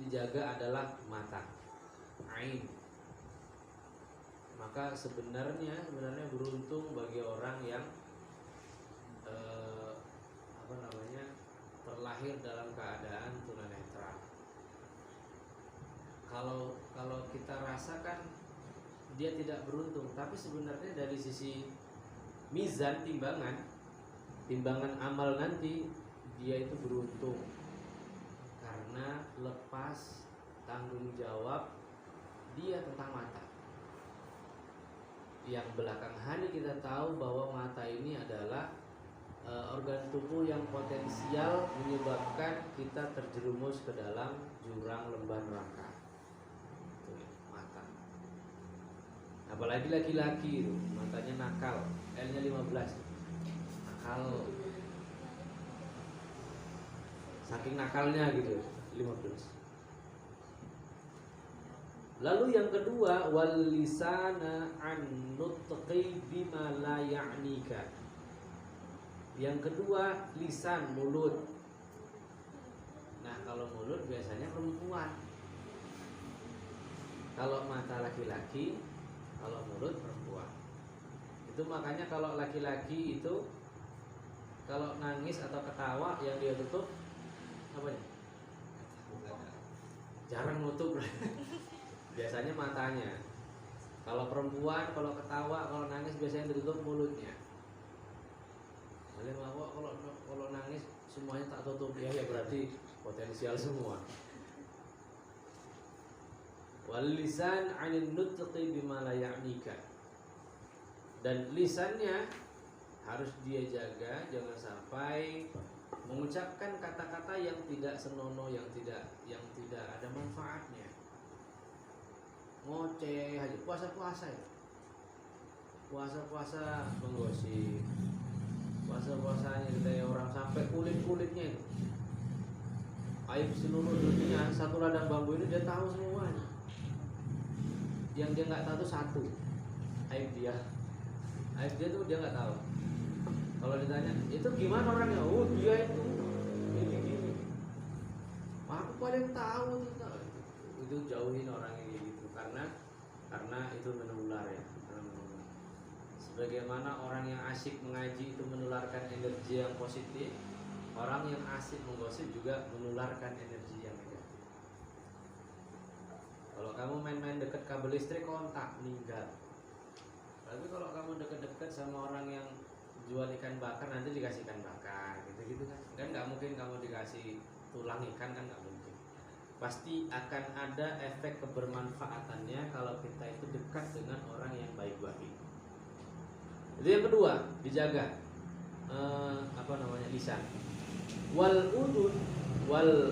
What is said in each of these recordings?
dijaga adalah mata, ain. Maka sebenarnya beruntung bagi orang yang terlahir dalam keadaan tunanetra. Kalau kita rasakan dia tidak beruntung, tapi sebenarnya dari sisi mizan, timbangan amal nanti dia itu beruntung karena lepas tanggung jawab dia tentang mata. Yang belakang hari kita tahu bahwa mata ini adalah organ tubuh yang potensial menyebabkan kita terjerumus ke dalam jurang lembah neraka. Itu mata. Apalagi laki-laki itu, matanya nakal, L-nya 15. Nakal. Saking nakalnya gitu, 15. Lalu yang kedua, wal lisana an nutqi bima la ya'nika. Yang kedua, lisan, mulut. Nah, kalau mulut biasanya perempuan. Kalau mata laki-laki, kalau mulut perempuan. Itu makanya kalau laki-laki itu kalau nangis atau ketawa yang dia tutup apa ya? Jarang nutup. Biasanya matanya. Kalau perempuan, kalau ketawa, kalau nangis biasanya ditutup mulutnya. Kalau nangis semuanya tak tutup ya berarti potensial semua. Wal lisan 'anil nutqi bima la ya'nika. Dan lisannya harus dia jaga, jangan sampai mengucapkan kata-kata yang tidak senonoh, yang tidak ada manfaatnya. Ngoceh aja, puasa ya. Puasa menggosip. Puasa-puasanya kita ya orang sampai kulit-kulitnya itu. Aib seluruh dunia, satu ladang bambu ini dia tahu semuanya. Yang dia nggak tahu itu satu. Aib dia tuh dia nggak tahu. Kalau ditanya, itu gimana orangnya? Oh dia itu gini. Aku paling tahu itu jauhin orang yang gitu karena itu menular ya. Sebagaimana orang yang asyik mengaji itu menularkan energi yang positif, orang yang asyik menggosip juga menularkan energi yang negatif. Kalau kamu main-main dekat kabel listrik, kontak meninggal. Tapi kalau kamu dekat-dekat sama orang yang jual ikan bakar, nanti dikasih ikan bakar, gitu kan nggak mungkin kamu dikasih tulang ikan, kan nggak mungkin. Pasti akan ada efek kebermanfaatannya kalau kita itu dekat dengan orang yang baik-baik. Itu yang kedua, dijaga lisan. Wal udun wal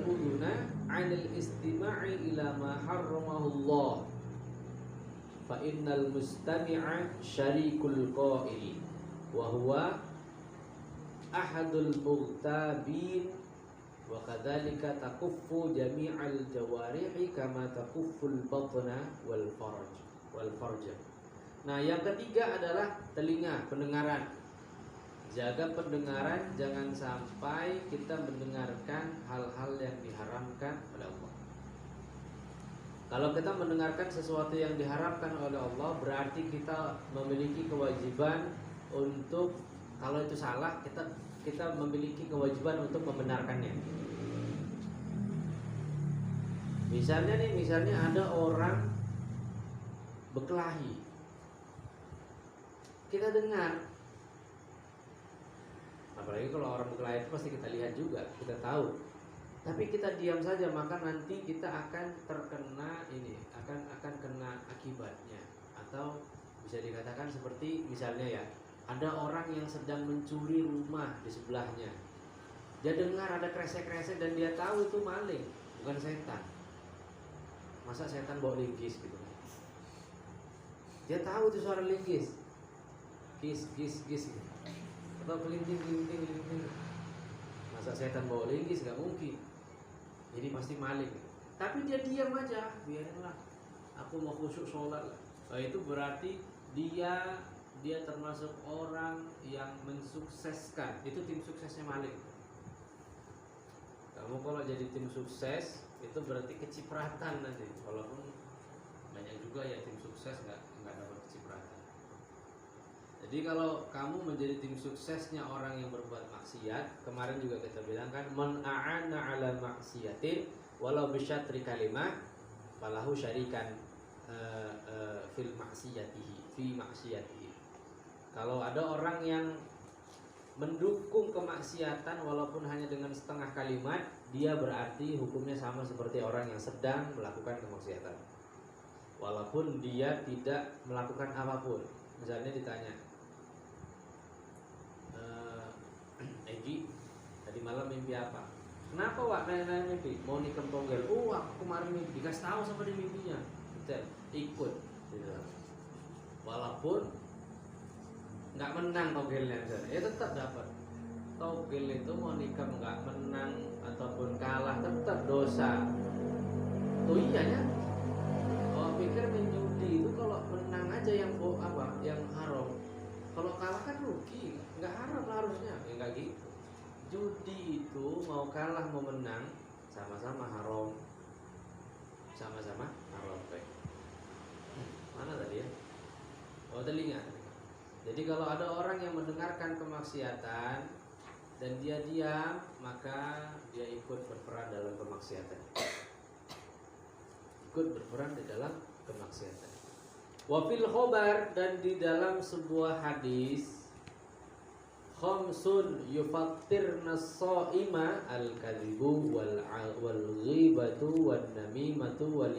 uduna 'anil istima'i ila ma harramahullah. Fa innal mustami'a syarikul qa'il wa huwa ahadul mughtabin. Wa kadzalika takuffu jami'al jawarihi kama takufful batna wal farj. Nah, yang ketiga adalah telinga, pendengaran. Jaga pendengaran, jangan sampai kita mendengarkan hal-hal yang diharamkan oleh Allah. Kalau kita mendengarkan sesuatu yang diharamkan oleh Allah, berarti kita memiliki kewajiban untuk, kalau itu salah, kita memiliki kewajiban untuk membenarkannya. Misalnya ada orang berkelahi, kita dengar. Apalagi kalau orang berkelahi itu pasti kita lihat juga, kita tahu. Tapi kita diam saja, maka nanti kita akan terkena akan kena akibatnya. Atau bisa dikatakan seperti misalnya ya, ada orang yang sedang mencuri rumah di sebelahnya. Dia dengar ada kresek-kresek dan dia tahu itu maling, bukan setan. Masa setan bawa linggis gitu? Dia tahu itu suara linggis, gis gitu. Atau kelinting. Masa setan bawa linggis? Gak mungkin. Jadi pasti maling. Tapi dia diam aja, biarinlah. Aku mau khusyuk sholat lah. Nah, itu berarti dia dia termasuk orang yang mensukseskan. Itu tim suksesnya maling. Kamu kalau jadi tim sukses itu berarti kecipratan nanti. Walaupun banyak juga ya tim sukses nggak dapat kecipratan. Jadi kalau kamu menjadi tim suksesnya orang yang berbuat maksiat, kemarin juga kita bilang kan, man a'ana 'ala maksiatin walau bisyatri kalimah falahu syarikan fil maksiyatihi fi maksiyatihi. Kalau ada orang yang mendukung kemaksiatan walaupun hanya dengan setengah kalimat, dia berarti hukumnya sama seperti orang yang sedang melakukan kemaksiatan walaupun dia tidak melakukan apapun. Misalnya ditanya, Egi, tadi malam mimpi apa? Kenapa Wak nanya mimpi? Mau nikah togel. Oh, aku kemarin mimpi. Dikasih tahu sama dia mimpinya. Kita ikut. Gitu. Walaupun nggak menang togelnya misalnya, ya tetap dapat. Togel itu mau nikah nggak menang ataupun kalah tetap dosa. Tuh iya ya. Oh pikir menjudi itu kalau menang aja yang yang haram. Kalau kalah kan rugi, nggak haram harusnya. Ya nggak gitu. Judi itu mau kalah mau menang sama-sama haram. Sama-sama haram. Baik. Mana tadi ya? Oh telinga. Jadi kalau ada orang yang mendengarkan kemaksiatan dan dia diam, maka dia ikut berperan dalam kemaksiatan. Ikut berperan di dalam kemaksiatan. Wa fil khobar, dan di dalam sebuah hadis, khamsun yufattirna shaima al-kadhibu wal ghibatu wan namimatu wal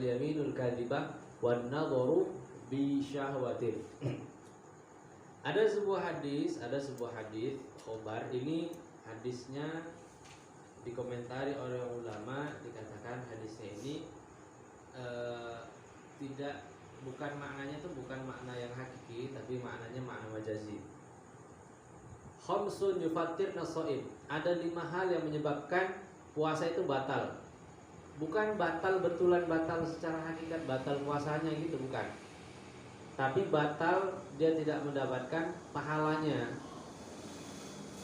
yaminul kadhibah wan nadharu bi syahwatin. Ada sebuah hadis khobar. Ini hadisnya dikomentari oleh ulama, dikatakan hadisnya ini bukan maknanya itu bukan makna yang hakiki, tapi maknanya makna majazi. Khamsun yufattirna shaim. Ada 5 hal yang menyebabkan puasa itu batal. Bukan batal betulan, batal secara hakikat, batal puasanya gitu, bukan. Tapi batal dia tidak mendapatkan pahalanya.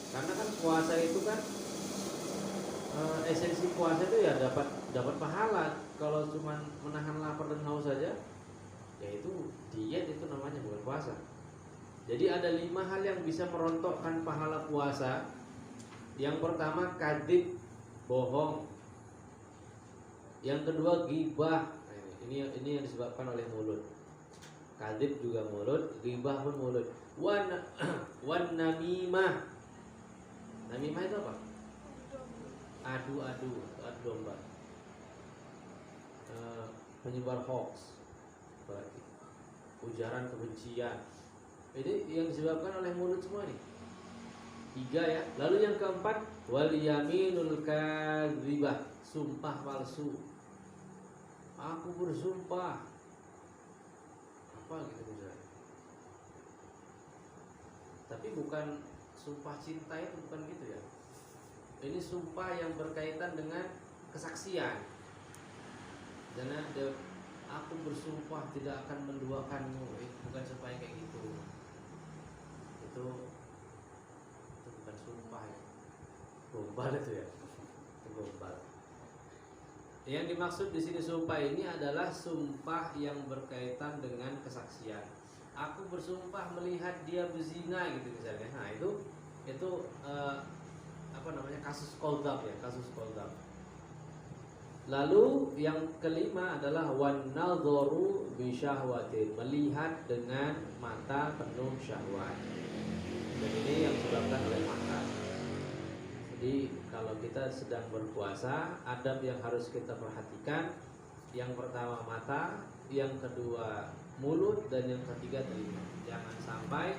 Karena kan puasa itu kan esensi puasa itu ya dapat pahala. Kalau cuma menahan lapar dan haus saja, yaitu diet, itu namanya bukan puasa. Jadi ada 5 hal yang bisa merontokkan pahala puasa. Yang pertama kadzib, bohong. Yang kedua ghibah. Ini yang disebabkan oleh mulut. Kadzib juga mulut, ghibah pun mulut. Wan namimah. Namimah itu apa? Adu domba. Penyebar hoax, ujaran kebencian. Ini yang disebabkan oleh mulut semua nih. 3 ya. Lalu yang keempat, wal yaminul kadzibah, sumpah palsu. Aku bersumpah apa gitu misalnya. Tapi bukan sumpah cinta, itu bukan gitu ya. Ini sumpah yang berkaitan dengan kesaksian. Karena aku bersumpah tidak akan menduakanmu. Bukan sumpah kayak gitu. Itu bukan sumpah ya. Gombal itu ya. Itu gombal. Yang dimaksud di sini sumpah ini adalah sumpah yang berkaitan dengan kesaksian. Aku bersumpah melihat dia berzina gitu misalnya. Nah, itu kasus qadzab ya, kasus qadzab. Lalu yang kelima adalah wan nadharu bi syahwatin, melihat dengan mata penuh syahwat. Dan ini yang disebabkan oleh mata. Jadi kalau kita sedang berpuasa, adab yang harus kita perhatikan, yang pertama mata, yang kedua mulut, dan yang ketiga telinga. Jangan sampai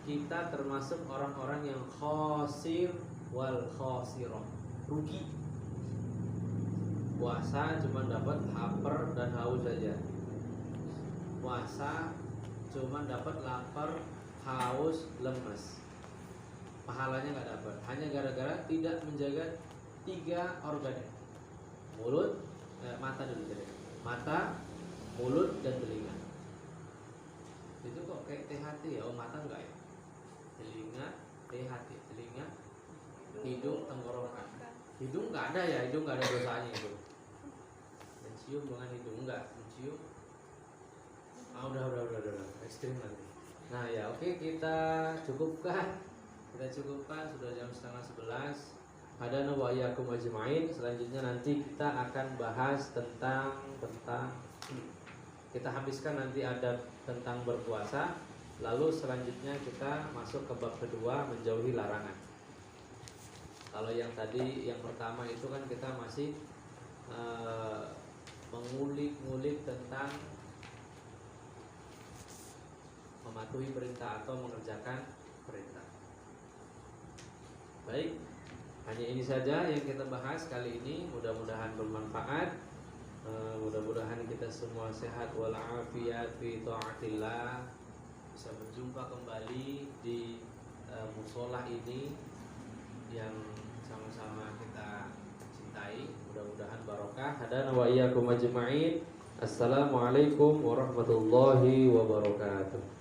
kita termasuk orang-orang yang khosir wal khosirah, rugi. Puasa cuma dapat lapar dan haus saja. Puasa cuma dapat lapar, haus, lemes. Pahalanya nggak dapat, hanya gara-gara tidak menjaga 3 organ. Mata dulu jadi. Mata, mulut, dan telinga. Itu kok kayak THT ya? Oh, mata enggak ya? Telinga, THT, telinga, hidung, tenggorokan. Hidung enggak ada ya? Hidung enggak ada dosanya itu. Mencium dengan hidung enggak? Mencium. Ah, udah. Ekstrim nanti. Nah ya, oke, kita cukupkan. Sudah jam 10:30. Hadana wa iyyakum ajmain. Selanjutnya nanti kita akan bahas tentang kita habiskan nanti ada tentang berpuasa. Lalu selanjutnya kita masuk ke bab kedua, menjauhi larangan. Kalau yang tadi, yang pertama itu kan kita masih mengulik-ngulik tentang mematuhi perintah atau mengerjakan perintah. Baik, hanya ini saja yang kita bahas kali ini. Mudah-mudahan bermanfaat. Mudah-mudahan kita semua sehat walafiat fi taatillah, bisa berjumpa kembali di musola ini yang sama-sama kita cintai. Mudah-mudahan barokah. Hadana wa iyyakum ajma'in. Assalamualaikum warahmatullahi wabarakatuh.